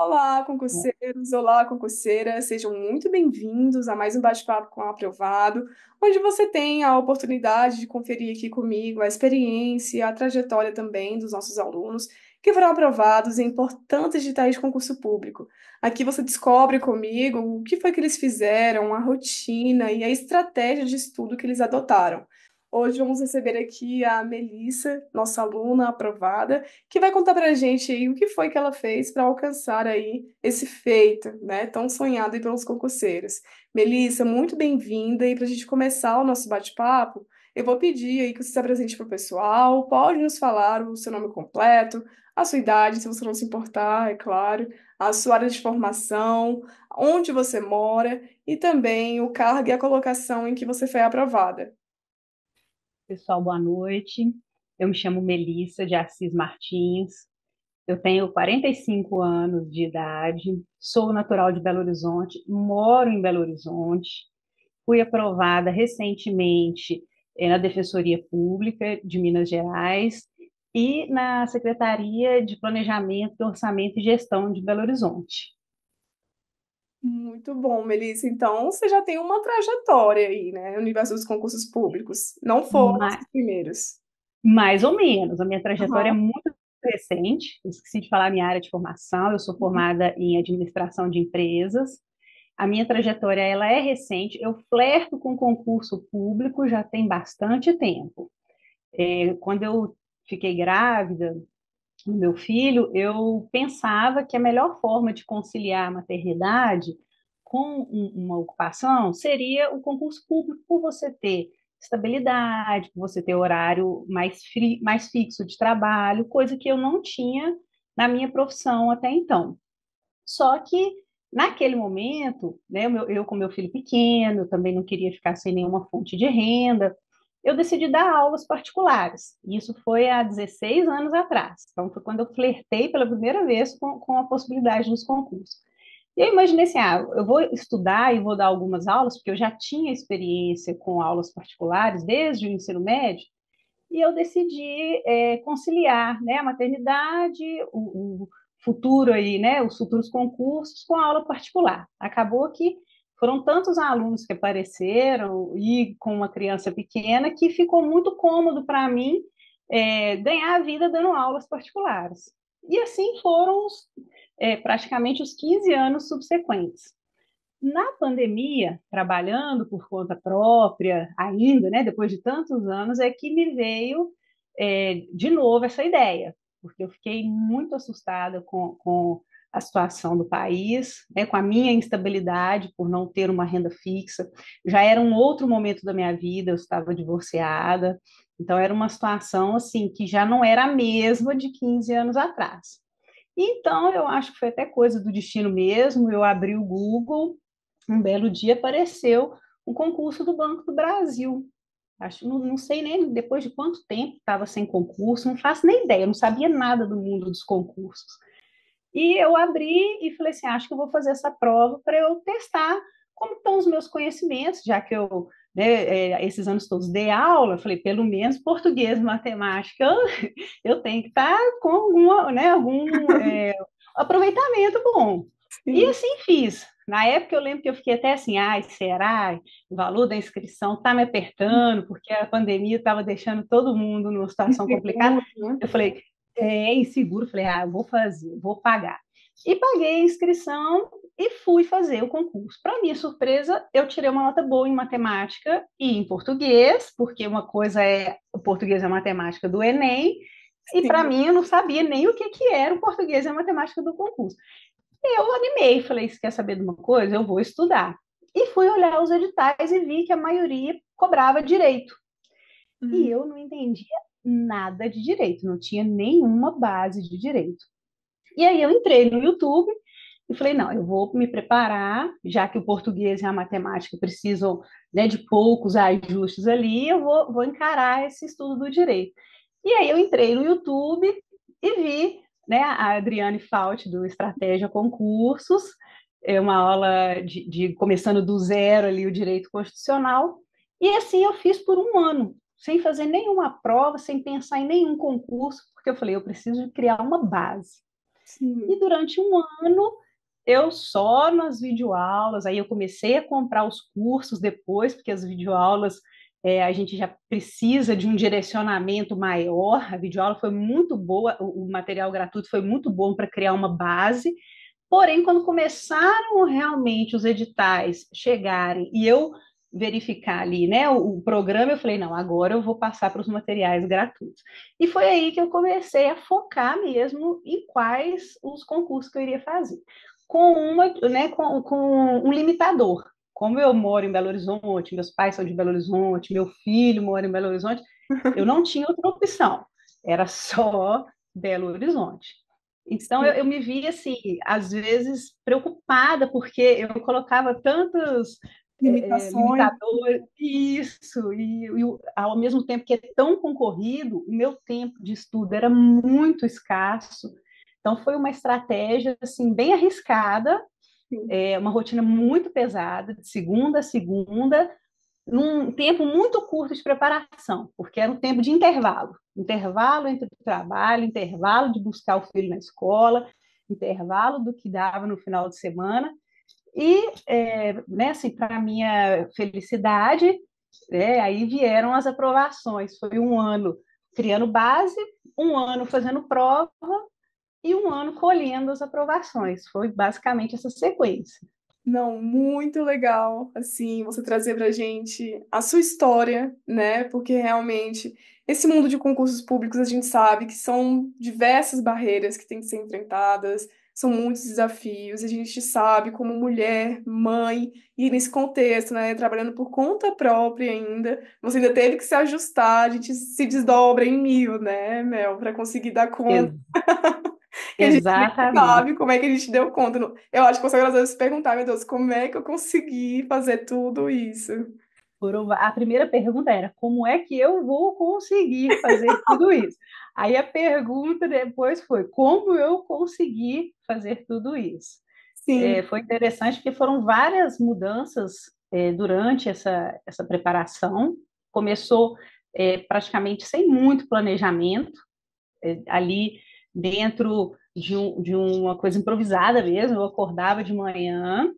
Olá, concurseiros! Olá, concurseiras! Sejam muito bem-vindos a mais um bate-papo com o Aprovado, onde você tem a oportunidade de conferir aqui comigo a experiência, a trajetória também dos nossos alunos que foram aprovados em importantes editais de concurso público. Aqui você descobre comigo o que foi que eles fizeram, a rotina e a estratégia de estudo que eles adotaram. Hoje vamos receber aqui a Melissa, nossa aluna aprovada, que vai contar para a gente aí o que foi que ela fez para alcançar aí esse feito, né, tão sonhado aí pelos concurseiros. Melissa, muito bem-vinda e para a gente começar o nosso bate-papo, eu vou pedir aí que você se apresente para o pessoal, pode nos falar o seu nome completo, a sua idade, se você não se importar, é claro, a sua área de formação, onde você mora e também o cargo e a colocação em que você foi aprovada. Pessoal, boa noite. Eu me chamo Melissa de Assis Martins. Eu tenho 45 anos de idade, sou natural de Belo Horizonte, moro em Belo Horizonte. Fui aprovada recentemente na Defensoria Pública de Minas Gerais e na Secretaria de Planejamento, Orçamento e Gestão de Belo Horizonte. Muito bom, Melissa. Então, você já tem uma trajetória aí, né, no universo dos concursos públicos. Não foram os Ma- primeiros. Mais ou menos. A minha trajetória é Aham. muito recente. Eu esqueci de falar a minha área de formação. Eu sou formada em administração de empresas. A minha trajetória ela é recente. Eu flerto com concurso público já tem bastante tempo. Quando eu fiquei grávida do meu filho, eu pensava que a melhor forma de conciliar a maternidade com uma ocupação seria o concurso público, por você ter estabilidade, por você ter horário mais fixo de trabalho, coisa que eu não tinha na minha profissão até então. Só que naquele momento, né, eu com meu filho pequeno, eu também não queria ficar sem nenhuma fonte de renda, eu decidi dar aulas particulares. Isso foi há 16 anos atrás. Então, foi quando eu flertei pela primeira vez com a possibilidade dos concursos. E eu imaginei assim, eu vou estudar e vou dar algumas aulas, porque eu já tinha experiência com aulas particulares desde o ensino médio, e eu decidi conciliar, né, a maternidade, o futuro aí, né, os futuros concursos com a aula particular. Acabou que foram tantos alunos que apareceram e com uma criança pequena que ficou muito cômodo para mim ganhar a vida dando aulas particulares. E assim foram praticamente os 15 anos subsequentes. Na pandemia, trabalhando por conta própria, ainda, né, depois de tantos anos, é que me veio de novo essa ideia, porque eu fiquei muito assustada com a situação do país, né, com a minha instabilidade por não ter uma renda fixa. Já era um outro momento da minha vida, eu estava divorciada, então era uma situação assim que já não era a mesma de 15 anos atrás. Então, eu acho que foi até coisa do destino mesmo. Eu abri o Google, um belo dia apareceu o concurso do Banco do Brasil. Acho, não sei nem depois de quanto tempo estava sem concurso, não faço nem ideia, eu não sabia nada do mundo dos concursos. E eu abri e falei assim: acho que eu vou fazer essa prova para eu testar como estão os meus conhecimentos, já que eu, né, esses anos todos dei aula, falei, pelo menos português e matemática eu tenho que estar com alguma, né, algum aproveitamento bom. E Sim. assim fiz. Na época eu lembro que eu fiquei até assim, ai, será? O valor da inscrição está me apertando, porque a pandemia estava deixando todo mundo numa situação complicada. Inseguro, né? Eu falei, inseguro, falei, eu vou fazer, vou pagar. E paguei a inscrição e fui fazer o concurso. Para minha surpresa, eu tirei uma nota boa em matemática e em português, porque uma coisa é o português e a matemática do Enem, e para Sim. mim eu não sabia nem o que era o português e a matemática do concurso. Eu animei, falei, se quer saber de uma coisa, eu vou estudar. E fui olhar os editais e vi que a maioria cobrava direito. E Hum. eu não entendia nada de direito, não tinha nenhuma base de direito. E aí eu entrei no YouTube e falei, não, eu vou me preparar, já que o português e a matemática precisam, né, de poucos ajustes ali, eu vou encarar esse estudo do direito. E aí eu entrei no YouTube e vi, né, a Adriane Fault do Estratégia Concursos, uma aula de começando do zero ali o direito constitucional, e assim eu fiz por um ano, sem fazer nenhuma prova, sem pensar em nenhum concurso, porque eu falei, eu preciso de criar uma base. E Sim. durante um ano, eu só nas videoaulas, aí eu comecei a comprar os cursos depois, porque as videoaulas a gente já precisa de um direcionamento maior. A videoaula foi muito boa, o material gratuito foi muito bom para criar uma base. Porém, quando começaram realmente os editais chegarem e eu verificar ali, né, o programa, eu falei, não, agora eu vou passar para os materiais gratuitos. E foi aí que eu comecei a focar mesmo em quais os concursos que eu iria fazer. Com um limitador. Como eu moro em Belo Horizonte, meus pais são de Belo Horizonte, meu filho mora em Belo Horizonte, eu não tinha outra opção. Era só Belo Horizonte. Então, eu Sim. me via, assim, às vezes preocupada, porque eu colocava tantos Limitações. limitadores, isso, ao mesmo tempo que é tão concorrido, o meu tempo de estudo era muito escasso. Então, foi uma estratégia, assim, bem arriscada, Sim. uma rotina muito pesada, de segunda a segunda, num tempo muito curto de preparação, porque era um tempo de intervalo. Intervalo entre o trabalho, intervalo de buscar o filho na escola, intervalo do que dava no final de semana. E, né, assim, para minha felicidade, aí vieram as aprovações. Foi um ano criando base, um ano fazendo prova e um ano colhendo as aprovações. Foi basicamente essa sequência. Não, muito legal, assim, você trazer pra gente a sua história, né? Porque realmente esse mundo de concursos públicos a gente sabe que são diversas barreiras que têm que ser enfrentadas, são muitos desafios, a gente sabe como mulher, mãe, e nesse contexto, né, trabalhando por conta própria ainda, você ainda teve que se ajustar, a gente se desdobra em mil, né, Mel, para conseguir dar conta Ex que a gente nem exatamente. sabe como é que a gente deu conta. Eu acho que você agora deve se perguntar, meu Deus, como é que eu consegui fazer tudo isso? A primeira pergunta era: como é que eu vou conseguir fazer tudo isso? Aí a pergunta depois foi: como eu consegui fazer tudo isso? Sim, Foi interessante porque foram várias mudanças durante essa preparação. Começou praticamente sem muito planejamento, ali dentro de uma coisa improvisada mesmo. Eu acordava de manhã,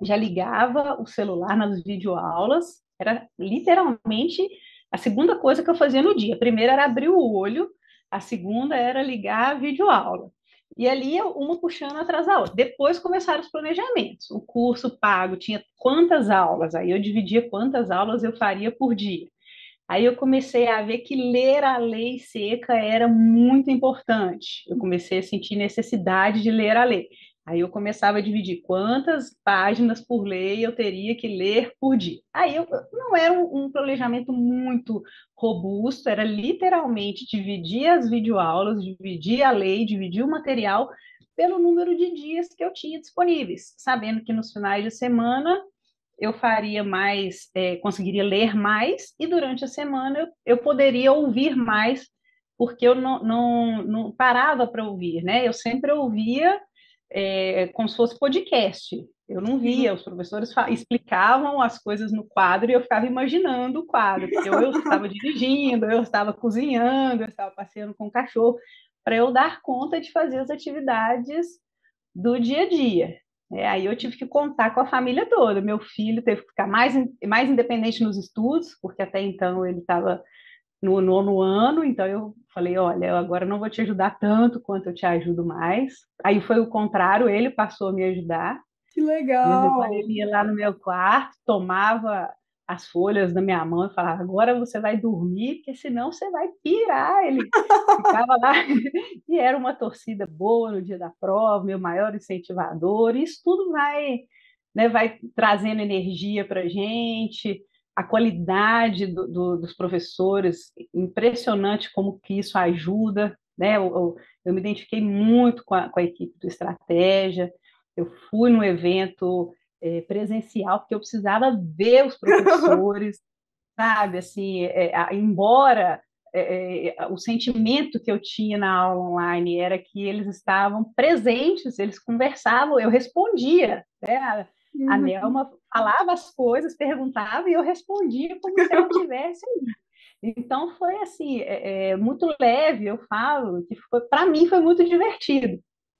já ligava o celular nas videoaulas, era literalmente a segunda coisa que eu fazia no dia. A primeira era abrir o olho, a segunda era ligar a videoaula. E ali uma puxando atrás da outra. Depois começaram os planejamentos. O curso pago tinha quantas aulas, aí eu dividia quantas aulas eu faria por dia. Aí eu comecei a ver que ler a lei seca era muito importante. Eu comecei a sentir necessidade de ler a lei. Aí eu começava a dividir quantas páginas por lei eu teria que ler por dia. Não era um planejamento muito robusto, era literalmente dividir as videoaulas, dividir a lei, dividir o material pelo número de dias que eu tinha disponíveis, sabendo que nos finais de semana eu faria mais, conseguiria ler mais, e durante a semana eu poderia ouvir mais, porque eu não parava para ouvir, né? Eu sempre ouvia como se fosse podcast. Eu não via, sim. os professores explicavam as coisas no quadro e eu ficava imaginando o quadro, porque eu estava dirigindo, eu estava cozinhando, eu estava passeando com o cachorro, para eu dar conta de fazer as atividades do dia a dia. Aí eu tive que contar com a família toda. Meu filho teve que ficar mais independente nos estudos, porque até então ele estava no nono ano, então eu falei, olha, eu agora não vou te ajudar tanto quanto eu te ajudo mais. Aí foi o contrário, ele passou a me ajudar. Que De vez em quando legal. ele ia lá no meu quarto, tomava as folhas da minha mão e falava: agora você vai dormir, porque senão você vai pirar. Ele ficava lá e era uma torcida boa no dia da prova, meu maior incentivador. Isso tudo vai trazendo energia para a gente, a qualidade dos professores, impressionante como que isso ajuda. Né? Eu me identifiquei muito com a equipe do Estratégia. Eu fui no evento presencial, porque eu precisava ver os professores, sabe? Assim, embora o sentimento que eu tinha na aula online era que eles estavam presentes, eles conversavam, eu respondia, né? A Uhum. Nelma falava as coisas, perguntava e eu respondia como se ela tivesse ali. Então foi assim, muito leve, eu falo, que para mim foi muito divertido.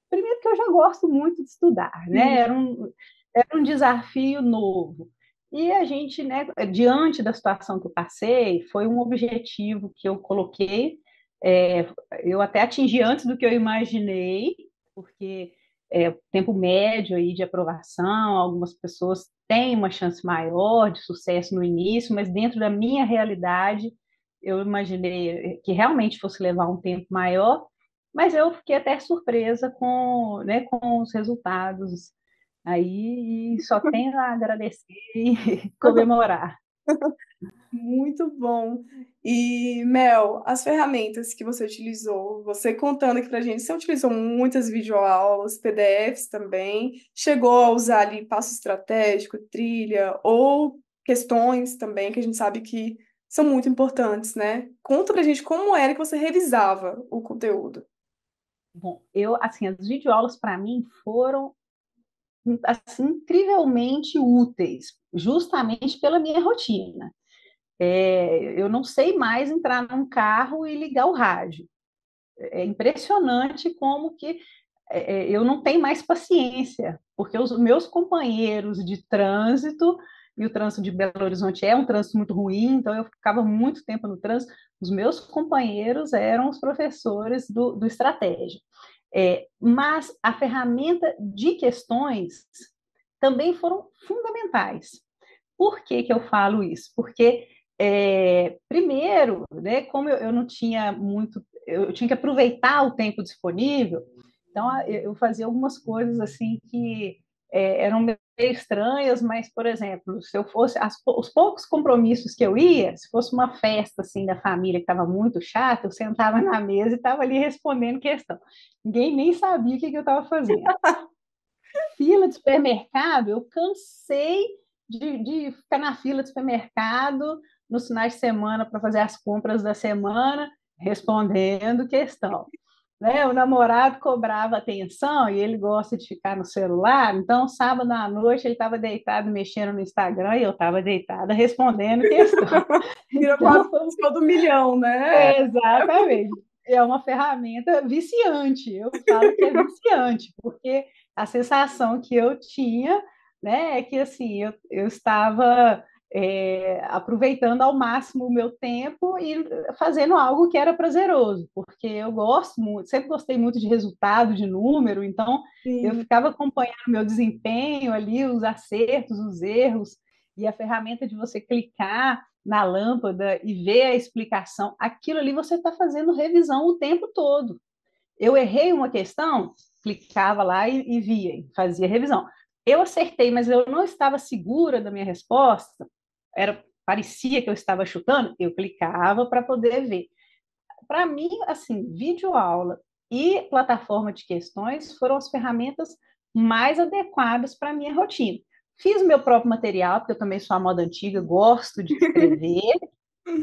Primeiro que eu já gosto muito de estudar, né? Sim. Era um desafio novo. E a gente, né, diante da situação que eu passei, foi um objetivo que eu coloquei, é, eu até atingi antes do que eu imaginei, porque o tempo médio aí de aprovação, algumas pessoas têm uma chance maior de sucesso no início, mas dentro da minha realidade, eu imaginei que realmente fosse levar um tempo maior, mas eu fiquei até surpresa com, né, com os resultados aí, e só tenho a agradecer e comemorar. Muito bom. E, Mel, as ferramentas que você utilizou, você contando aqui pra gente, você utilizou muitas videoaulas, PDFs também, chegou a usar ali passo estratégico, trilha, ou questões também, que a gente sabe que são muito importantes, né? Conta pra gente como era que você revisava o conteúdo. Bom, assim, as videoaulas para mim foram assim, incrivelmente úteis, justamente pela minha rotina. Eu não sei mais entrar num carro e ligar o rádio. É impressionante como que eu não tenho mais paciência, porque os meus companheiros de trânsito, e o trânsito de Belo Horizonte é um trânsito muito ruim, então eu ficava muito tempo no trânsito, os meus companheiros eram os professores do Estratégia. Mas a ferramenta de questões também foram fundamentais. Por que que eu falo isso? Porque, primeiro, né, como eu não tinha muito, eu tinha que aproveitar o tempo disponível, então eu fazia algumas coisas assim que eram meio estranhas, mas, por exemplo, se eu fosse, os poucos compromissos que eu ia, se fosse uma festa assim da família que estava muito chata, eu sentava na mesa e estava ali respondendo questão. Ninguém nem sabia o que que eu estava fazendo. Fila de supermercado, eu cansei de ficar na fila de supermercado nos finais de semana para fazer as compras da semana, respondendo questão. Né? O namorado cobrava atenção e ele gosta de ficar no celular, então sábado à noite ele estava deitado mexendo no Instagram e eu estava deitada respondendo questão. Vira quase Então, foi o do milhão, né? exatamente. É uma ferramenta viciante. Eu falo que é viciante, porque a sensação que eu tinha, né, é que assim, eu estava aproveitando ao máximo o meu tempo e fazendo algo que era prazeroso, porque eu gosto muito, sempre gostei muito de resultado, de número, então eu Sim. ficava acompanhando o meu desempenho ali, os acertos, os erros, e a ferramenta de você clicar na lâmpada e ver a explicação, aquilo ali você está fazendo revisão o tempo todo. Eu errei uma questão, clicava lá e via, fazia revisão. Eu acertei, mas eu não estava segura da minha resposta, parecia que eu estava chutando, eu clicava para poder ver. Para mim, assim, videoaula e plataforma de questões foram as ferramentas mais adequadas para a minha rotina. Fiz o meu próprio material, porque eu também sou a moda antiga, gosto de escrever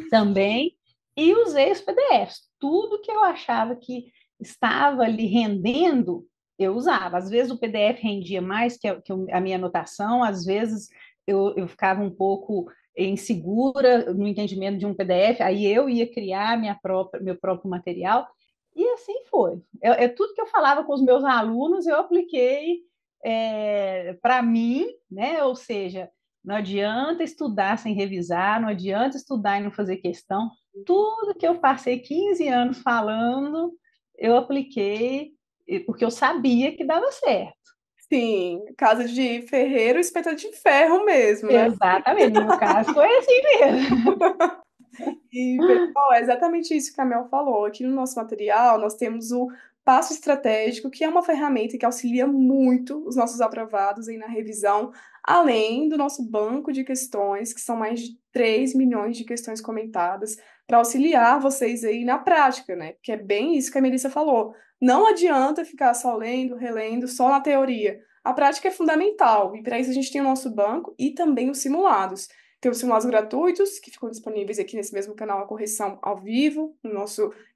também, e usei os PDFs. Tudo que eu achava que estava ali rendendo, eu usava. Às vezes o PDF rendia mais que a minha anotação, às vezes eu ficava um pouco insegura no entendimento de um PDF, aí eu ia criar meu próprio material, e assim foi. Tudo que eu falava com os meus alunos, eu apliquei para mim, né? Ou seja, não adianta estudar sem revisar, não adianta estudar e não fazer questão. Tudo que eu passei 15 anos falando, eu apliquei, porque eu sabia que dava certo. Sim, casa de ferreiro, espeta de ferro mesmo, né? Exatamente, no meu caso foi assim mesmo. E, pessoal, é exatamente isso que a Mel falou. Aqui no nosso material, nós temos o Passo Estratégico, que é uma ferramenta que auxilia muito os nossos aprovados aí na revisão, além do nosso banco de questões, que são mais de 3 milhões de questões comentadas, para auxiliar vocês aí na prática, né? Porque é bem isso que a Melissa falou. Não adianta ficar só lendo, relendo, só na teoria. A prática é fundamental, e para isso a gente tem o nosso banco e também os simulados. Temos simulados gratuitos, que ficam disponíveis aqui nesse mesmo canal, a correção ao vivo,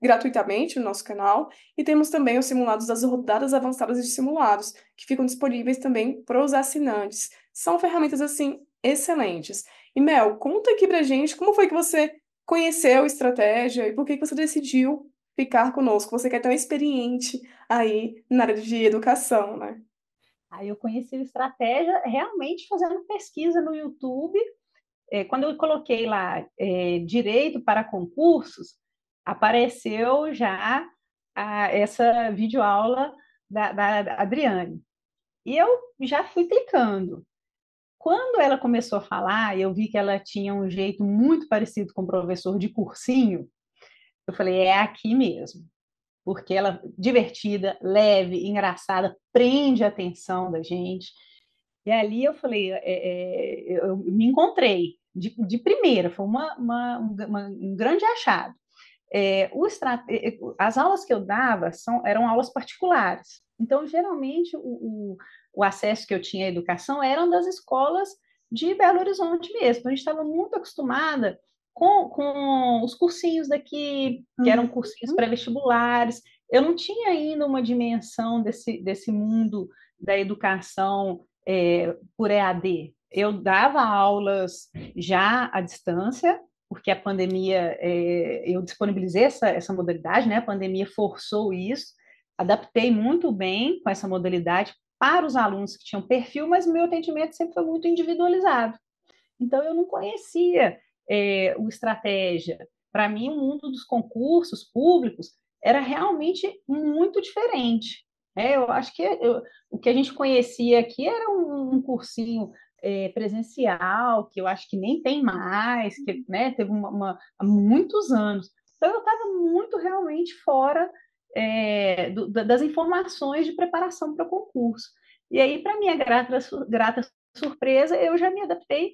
gratuitamente no nosso canal. E temos também os simulados das rodadas avançadas de simulados, que ficam disponíveis também para os assinantes. São ferramentas, assim, excelentes. E, Mel, conta aqui pra gente como foi que você conheceu estratégia e por que que você decidiu ficar conosco? Você que é tão experiente aí na área de educação, né? Aí eu conheci a estratégia realmente fazendo pesquisa no YouTube. Quando eu coloquei lá direito para concursos, apareceu já essa videoaula da Adriane. E eu já fui clicando. Quando ela começou a falar, eu vi que ela tinha um jeito muito parecido com o professor de cursinho. Eu falei, é aqui mesmo, porque ela é divertida, leve, engraçada, prende a atenção da gente. E ali eu falei, eu me encontrei de primeira, foi um grande achado. As aulas que eu dava eram aulas particulares. Então, geralmente, o acesso que eu tinha à educação eram das escolas de Belo Horizonte mesmo. Então, a gente estava muito acostumada com os cursinhos daqui, que eram Uhum. cursinhos pré-vestibulares. Eu não tinha ainda uma dimensão desse mundo da educação por EAD. Eu dava aulas já à distância, porque a pandemia, eu disponibilizei essa modalidade, né? A pandemia forçou isso, adaptei muito bem com essa modalidade para os alunos que tinham perfil, mas o meu atendimento sempre foi muito individualizado. Então, eu não conhecia o estratégia. Para mim, o mundo dos concursos públicos era realmente muito diferente. Eu acho que o que a gente conhecia aqui era um cursinho presencial, que eu acho que nem tem mais, que né, teve há muitos anos. Então, eu estava muito realmente fora das informações de preparação para o concurso. E aí, para minha grata surpresa, eu já me adaptei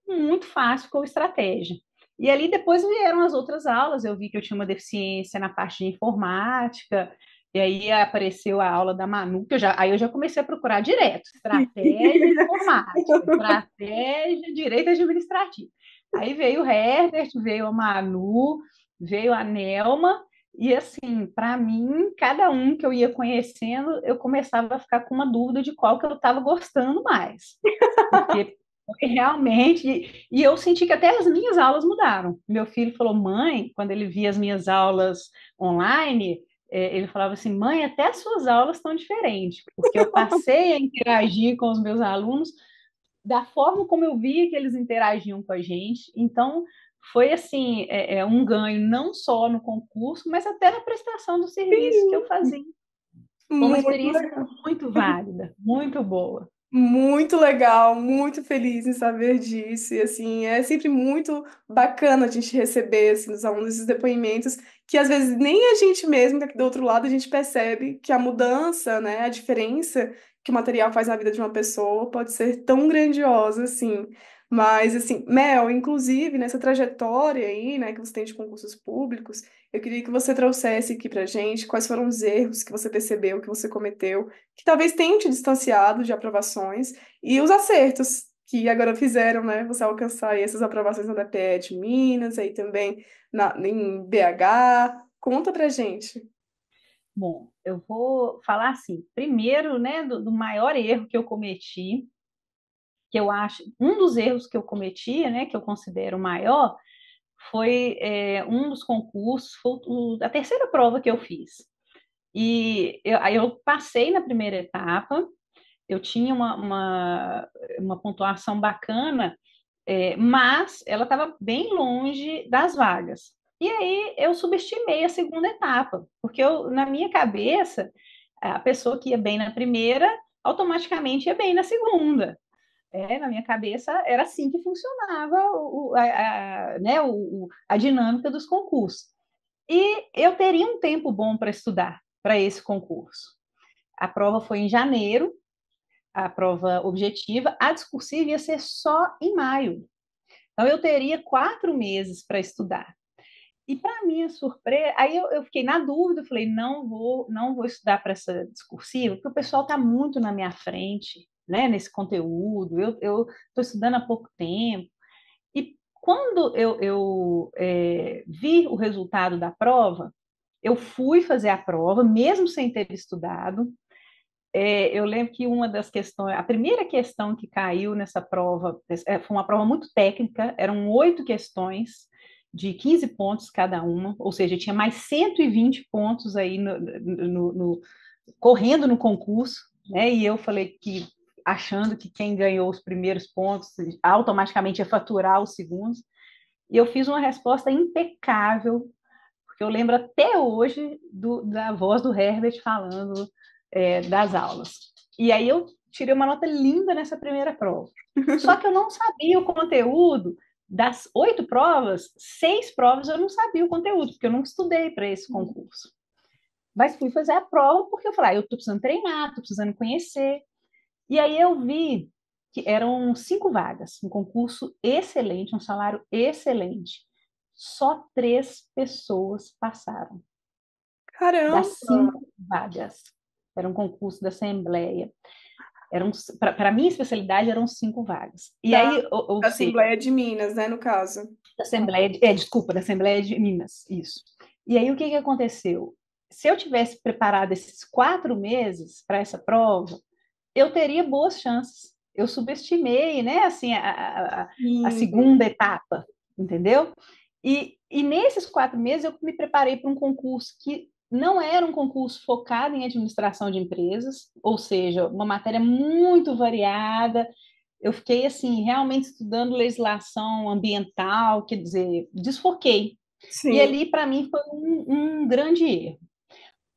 muito fácil com estratégia. E ali depois vieram as outras aulas, eu vi que eu tinha uma deficiência na parte de informática, e aí apareceu a aula da Manu, aí eu já comecei a procurar direto, estratégia informática, estratégia direito administrativo. Aí veio o Herbert, veio a Manu, veio a Nelma, e assim, para mim, cada um que eu ia conhecendo, eu começava a ficar com uma dúvida de qual que eu estava gostando mais. Porque realmente, e eu senti que até as minhas aulas mudaram. Meu filho falou, mãe, quando ele via as minhas aulas online, ele falava assim, mãe, até as suas aulas estão diferentes, porque eu passei a interagir com os meus alunos da forma como eu via que eles interagiam com a gente. Então, foi assim, um ganho não só no concurso, mas até na prestação do serviço que eu fazia. Foi uma Muito experiência legal. muito válida, muito boa. Muito legal, muito feliz em saber disso. E assim, é sempre muito bacana a gente receber assim, dos alunos esses depoimentos que às vezes nem a gente mesmo, daqui do outro lado, a gente percebe que a mudança, né, a diferença que o material faz na vida de uma pessoa pode ser tão grandiosa assim. Mas assim, Mel, inclusive nessa trajetória aí, né, que você tem de concursos públicos, eu queria que você trouxesse aqui pra gente quais foram os erros que você percebeu, que você cometeu que talvez tenham te distanciado de aprovações, e os acertos que agora fizeram, né, você alcançar aí essas aprovações na DPE de Minas, aí também em BH. Conta pra gente. Bom, eu vou falar assim, primeiro, né, do maior erro que eu cometi, que eu acho, um dos erros que eu cometi, né, que eu considero maior, foi um dos concursos, foi a terceira prova que eu fiz. Aí eu passei na primeira etapa, eu tinha uma pontuação bacana, mas ela estava bem longe das vagas. E aí eu subestimei a segunda etapa, porque na minha cabeça, a pessoa que ia bem na primeira, automaticamente ia bem na segunda. Na minha cabeça era assim que funcionava né, a dinâmica dos concursos. E eu teria um tempo bom para estudar para esse concurso. A prova foi em janeiro, a prova objetiva, a discursiva ia ser só em maio. Então, eu teria 4 meses para estudar. E, para minha surpresa, aí eu fiquei na dúvida, falei, não vou estudar para essa discursiva, porque o pessoal está muito na minha frente, né, nesse conteúdo, eu estou estudando há pouco tempo. E quando eu vi o resultado da prova, eu fui fazer a prova, mesmo sem ter estudado. Eu lembro que uma das questões, a primeira questão que caiu nessa prova, foi uma prova muito técnica, eram 8 questões, de 15 pontos cada uma, ou seja, tinha mais 120 pontos aí correndo no concurso, né? E eu falei que achando que quem ganhou os primeiros pontos automaticamente ia faturar os segundos. E eu fiz uma resposta impecável, porque eu lembro até hoje da voz do Herbert falando das aulas. E aí eu tirei uma nota linda nessa primeira prova. Só que eu não sabia o conteúdo das 8 provas, 6 provas eu não sabia o conteúdo, porque eu não estudei para esse concurso. Mas fui fazer a prova porque eu falei, eu estou precisando treinar, estou precisando conhecer. E aí eu vi que eram 5 vagas, um concurso excelente, um salário excelente. Só 3 pessoas passaram das Caramba! 5 vagas. Era um concurso da Assembleia. Para a minha especialidade, eram 5 vagas. E Da, aí, ou da seja, Assembleia de Minas, né, no caso. Desculpa, da Assembleia de Minas, isso. E aí, o que aconteceu? Se eu tivesse preparado esses 4 meses para essa prova, eu teria boas chances. Eu subestimei, né, assim, a Sim, segunda etapa, entendeu? E nesses 4 meses eu me preparei para um concurso que não era um concurso focado em administração de empresas, ou seja, uma matéria muito variada. Eu fiquei assim realmente estudando legislação ambiental, quer dizer, desfoquei. E sim, ali para mim foi um grande erro.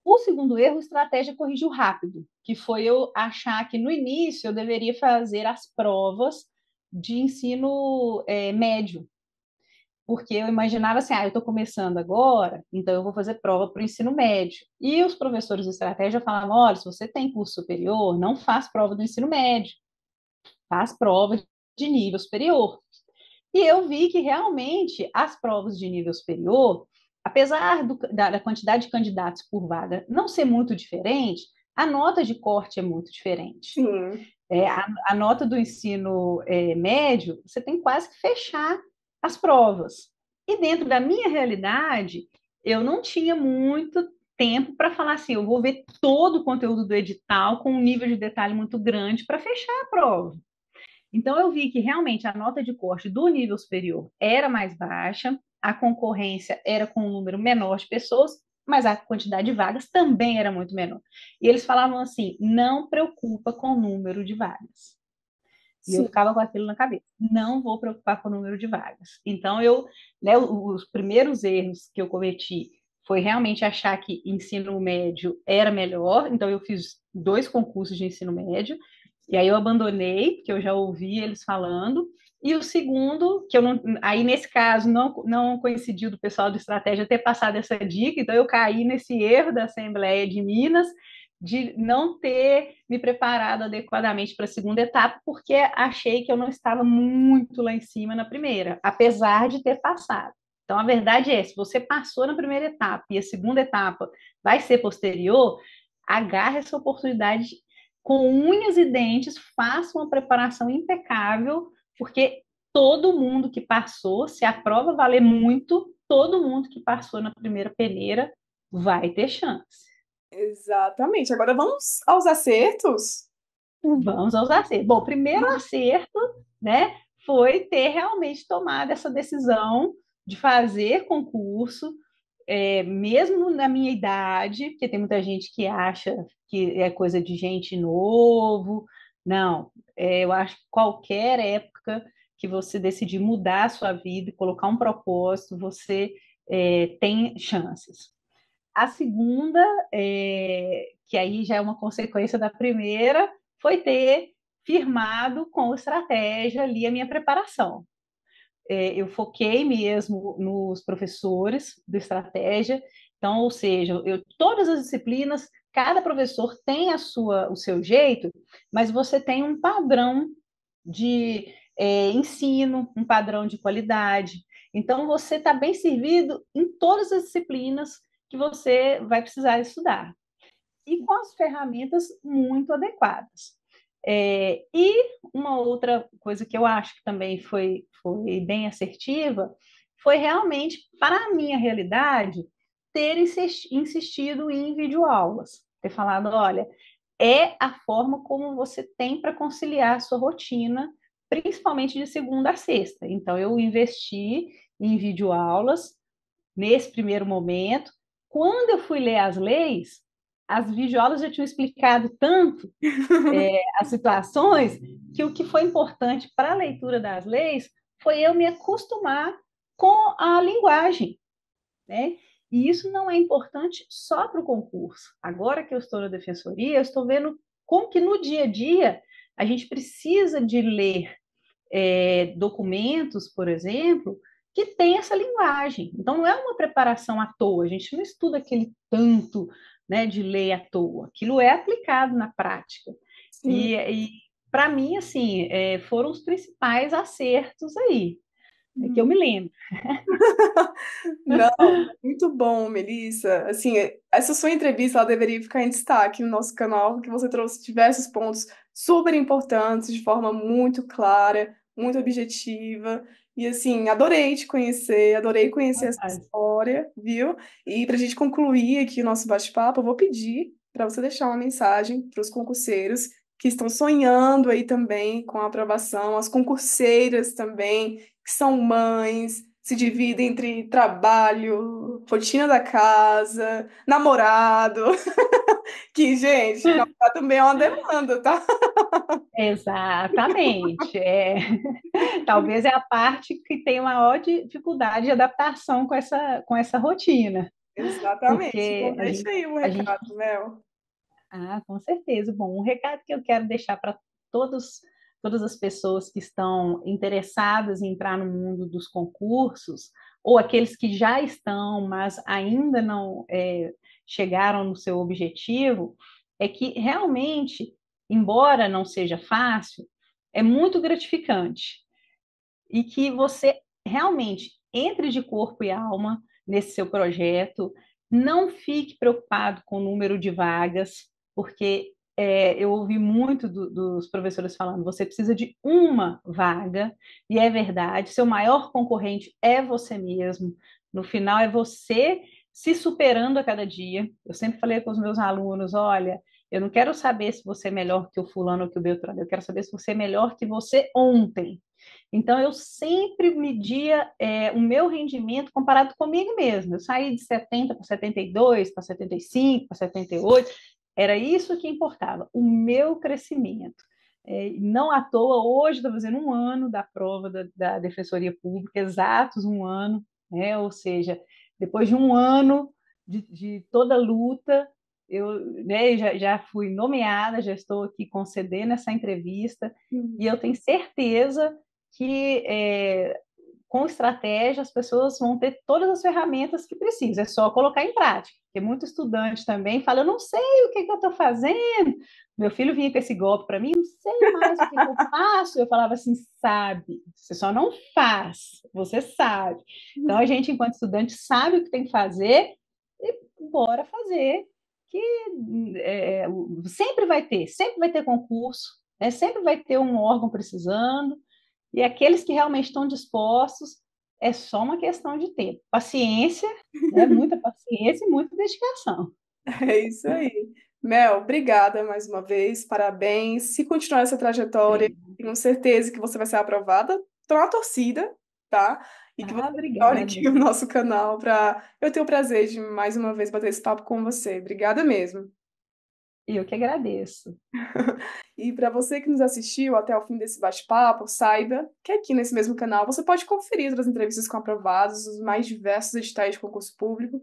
O segundo erro, a estratégia corrigiu rápido, que foi eu achar que no início eu deveria fazer as provas de ensino médio, porque eu imaginava assim, eu estou começando agora, então eu vou fazer prova para o ensino médio. E os professores de estratégia falavam, olha, se você tem curso superior, não faz prova do ensino médio, faz prova de nível superior. E eu vi que realmente as provas de nível superior, apesar da quantidade de candidatos por vaga não ser muito diferente, a nota de corte é muito diferente. sim. A nota do ensino médio, você tem quase que fechar as provas. E dentro da minha realidade, eu não tinha muito tempo para falar assim, eu vou ver todo o conteúdo do edital com um nível de detalhe muito grande para fechar a prova. Então, eu vi que realmente a nota de corte do nível superior era mais baixa, a concorrência era com um número menor de pessoas, mas a quantidade de vagas também era muito menor. E eles falavam assim: não preocupa com o número de vagas. E eu Sim. ficava com aquilo na cabeça: não vou preocupar com o número de vagas. Então, os primeiros erros que eu cometi foi realmente achar que ensino médio era melhor. Então, eu fiz 2 concursos de ensino médio e aí eu abandonei, porque eu já ouvi eles falando. E o segundo, que eu não, aí nesse caso não coincidiu do pessoal do Estratégia ter passado essa dica, então eu caí nesse erro da Assembleia de Minas de não ter me preparado adequadamente para a segunda etapa, porque achei que eu não estava muito lá em cima na primeira, apesar de ter passado. Então, a verdade é, se você passou na primeira etapa e a segunda etapa vai ser posterior, agarre essa oportunidade com unhas e dentes, faça uma preparação impecável, porque todo mundo que passou, se a prova valer muito, todo mundo que passou na primeira peneira vai ter chance. Exatamente. Agora vamos aos acertos? Vamos aos acertos. Bom, o primeiro acerto, né, foi ter realmente tomado essa decisão de fazer concurso, mesmo na minha idade, porque tem muita gente que acha que é coisa de gente novo. Não, eu acho que qualquer época que você decidir mudar a sua vida e colocar um propósito, você tem chances. A segunda, que aí já é uma consequência da primeira, foi ter firmado com estratégia ali a minha preparação. Eu foquei mesmo nos professores do estratégia, então, ou seja, todas as disciplinas, cada professor tem o seu jeito, mas você tem um padrão de ensino, um padrão de qualidade. Então, você está bem servido em todas as disciplinas que você vai precisar estudar. E com as ferramentas muito adequadas. E uma outra coisa que eu acho que também foi bem assertiva foi realmente, para a minha realidade, ter insistido em videoaulas. Ter falado, olha, é a forma como você tem para conciliar a sua rotina, principalmente de segunda a sexta. Então, eu investi em videoaulas, nesse primeiro momento. Quando eu fui ler as leis, as videoaulas já tinham explicado tanto as situações que o que foi importante para a leitura das leis foi eu me acostumar com a linguagem, né? E isso não é importante só para o concurso. Agora que eu estou na defensoria, eu estou vendo como que no dia a dia a gente precisa de ler documentos, por exemplo, que tem essa linguagem. Então, não é uma preparação à toa, a gente não estuda aquele tanto, né, de lei à toa, aquilo é aplicado na prática. Sim. E para mim, assim, foram os principais acertos aí, que eu me lembro. Não, muito bom, Melissa. Assim, essa sua entrevista ela deveria ficar em destaque no nosso canal, porque você trouxe diversos pontos super importantes, de forma muito clara, muito objetiva. E assim, adorei te conhecer, adorei conhecer essa história, viu? E para a gente concluir aqui o nosso bate-papo, eu vou pedir para você deixar uma mensagem para os concurseiros que estão sonhando aí também com a aprovação, as concurseiras também, que são mães se divide entre trabalho, rotina da casa, namorado, que, gente, namorado também é uma demanda, tá? Exatamente. Talvez é a parte que tem maior dificuldade de adaptação com essa rotina, Exatamente. porque Então, deixa aí o a gente recado, Mel. com certeza. Bom, um recado que eu quero deixar para todas as pessoas que estão interessadas em entrar no mundo dos concursos, ou aqueles que já estão, mas ainda não chegaram no seu objetivo, é que realmente, embora não seja fácil, é muito gratificante e que você realmente entre de corpo e alma nesse seu projeto, não fique preocupado com o número de vagas, porque eu ouvi muito dos professores falando, você precisa de uma vaga, e é verdade, seu maior concorrente é você mesmo, no final é você se superando a cada dia. Eu sempre falei com os meus alunos, olha, eu não quero saber se você é melhor que o fulano ou que o Beltrano, eu quero saber se você é melhor que você ontem. Então, eu sempre media o meu rendimento comparado comigo mesmo. Eu saí de 70 para 72, para 75, para 78. Era isso que importava, o meu crescimento. Não à toa, hoje estou fazendo um ano da prova da Defensoria Pública, exatos um ano, né? Ou seja, depois de um ano de toda luta, eu né, já fui nomeada, já estou aqui concedendo essa entrevista, e eu tenho certeza que com estratégia as pessoas vão ter todas as ferramentas que precisam, é só colocar em prática. Porque muito estudante também fala, eu não sei o que eu estou fazendo. Meu filho vinha com esse golpe para mim, não sei mais o que eu faço. Eu falava assim, sabe, você só não faz, você sabe. Então a gente, enquanto estudante, sabe o que tem que fazer e bora fazer. Que sempre vai ter concurso, né? Sempre vai ter um órgão precisando, e aqueles que realmente estão dispostos, é só uma questão de tempo. Paciência, né? Muita paciência e muita dedicação. É isso aí. Mel, obrigada mais uma vez, parabéns. Se continuar essa trajetória, tenho certeza que você vai ser aprovada. Estou na torcida, tá? E que você olhe Obrigada. aqui o nosso canal para eu ter o prazer de mais uma vez bater esse papo com você. Obrigada mesmo. Eu que agradeço. E para você que nos assistiu até o fim desse bate-papo, saiba que aqui nesse mesmo canal você pode conferir outras entrevistas com aprovados, os mais diversos editais de concurso público.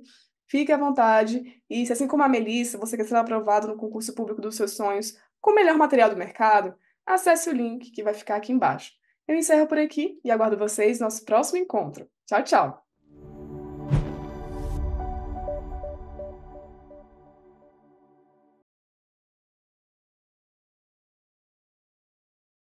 Fique à vontade. E se, assim como a Melissa, você quer ser aprovado no concurso público dos seus sonhos com o melhor material do mercado, acesse o link que vai ficar aqui embaixo. Eu encerro por aqui e aguardo vocês no nosso próximo encontro. Tchau, tchau!